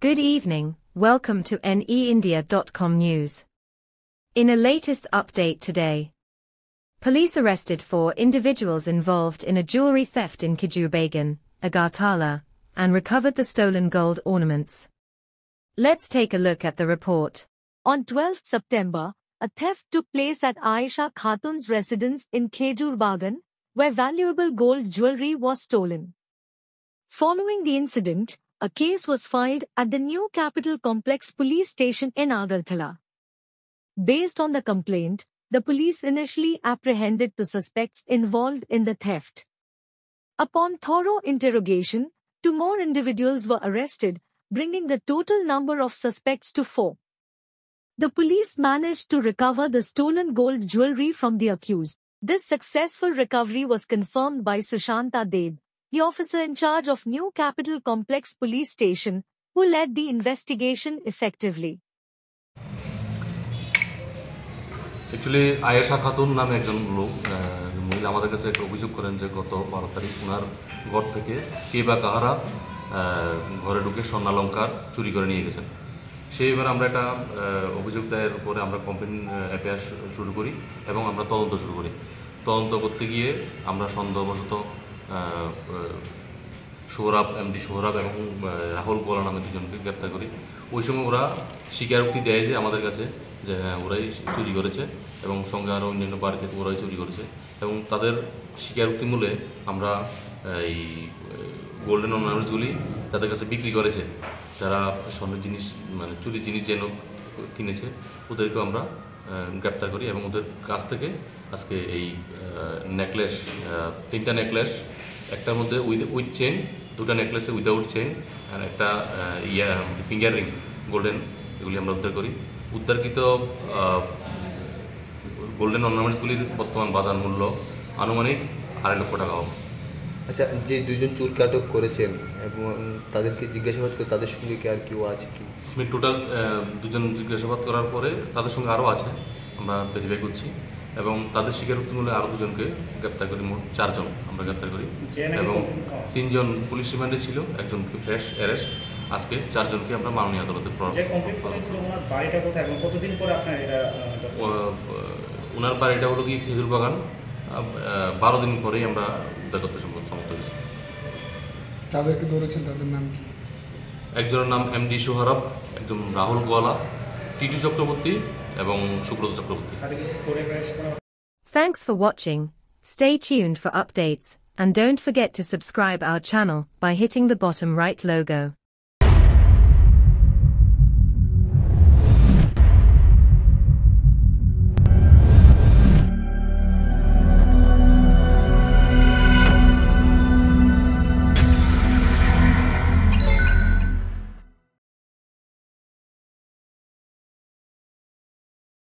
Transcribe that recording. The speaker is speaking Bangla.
Good evening, welcome to neindia.com news. In a latest update today, police arrested 4 individuals involved in a jewelry theft in Kizhubagan, Agartala, and recovered the stolen gold ornaments. Let's take a look at the report. On 12 September, a theft took place at Aisha Khatun's residence in Kizhubagan, where valuable gold jewelry was stolen. Following the incident, a case was filed at the New Capital Complex police station in Agartala. Based on the complaint, the police initially apprehended the suspects involved in the theft. Upon thorough interrogation, 2 more individuals were arrested, bringing the total number of suspects to 4. The police managed to recover the stolen gold jewelry from the accused. This successful recovery was confirmed by Sushanta Deb, the officer in charge of New Capital Complex Police Station, who led the investigation effectively. Actually, Aisha Khatun নামে একজন লোক মহিলা আমাদের কাছে একটা অভিযোগ করেন যে গত 12 তারিখ ওনার ঘর থেকে কে বা কাহারা ঘরে ঢুকে স্বর্ণালংকার চুরি করে নিয়ে গেছেন। সেইবার আমরা একটা অভিযোগ দায়ের উপরে আমরা কমপ্লেইন এফআইআর শুরু করি এবং আমরা তদন্ত শুরু করি। তদন্ত করতে গিয়ে আমরা সন্দেহবশত সোহরাব এমডি সোহরাব এবং রাহুল গোলা নামে 2 জনকে গ্রেপ্তার করি। ওই সময় ওরা স্বীকারোক্তি দেয় যে আমাদের কাছে যে হ্যাঁ ওরাই চুরি করেছে এবং সঙ্গে আরও অন্যান্য বাড়ি থেকে ওরাই চুরি করেছে এবং তাদের স্বীকারোক্তি মূলে আমরা এই গোল্ডেন অর্নামেন্টসগুলি তাদের কাছে বিক্রি করেছে, যারা স্বর্ণের জিনিস মানে চুরি জিনিস যেন কিনেছে ওদেরকেও আমরা গ্রেপ্তার করি এবং ওদের কাছ থেকে আজকে এই নেকলেস 3টা নেকলেস, একটার মধ্যে উইথ চেন, 2টা নেকলেসে উইদাউট চেন আর একটা ফিঙ্গার রিং গোল্ডেন, এগুলি আমরা উদ্ধার করি। উদ্ধারকৃত গোল্ডেন অর্নামেন্টসগুলির বর্তমান বাজার মূল্য আনুমানিক 2.5 লক্ষ টাকা হবে। আচ্ছা, যে 2 জন চোরকে আটক করেছেন এবং তাদেরকে জিজ্ঞাসাবাদ করে তাদের সঙ্গে কি আর কেউ আছে কি? আমি টোটাল 2 জন জিজ্ঞাসাবাদ করার পরে তাদের সঙ্গে আরও আছে, আমরা ভেরিফাই করছি এবং তাদের স্বীকারোক্তি মূলে আরও 2 জনকে গ্রেপ্তার করি, মোট 4 জন আমরা গ্রেপ্তার করি এবং 3 জন পুলিশ রিমান্ডে ছিল, একজনকে ফ্রেশ অ্যারেস্ট, আজকে 4 জনকে আমরা মাননীয় আদালতে ওনার বাড়িটা হলো কি খেজুরবাগান, 12 দিন পরেই আমরা উদ্ধার করতে সমর্থ হয়েছি। তাদেরকে ধরেছেন, তাদের নাম কি? একজনের নাম এমডি সোহরাব, একজন রাহুল গোয়ালা, টিটু চক্রবর্তী এবং Subrata Chakraborty. Thanks for watching. Stay tuned for updates and don't forget to subscribe our channel by hitting the bottom right logo.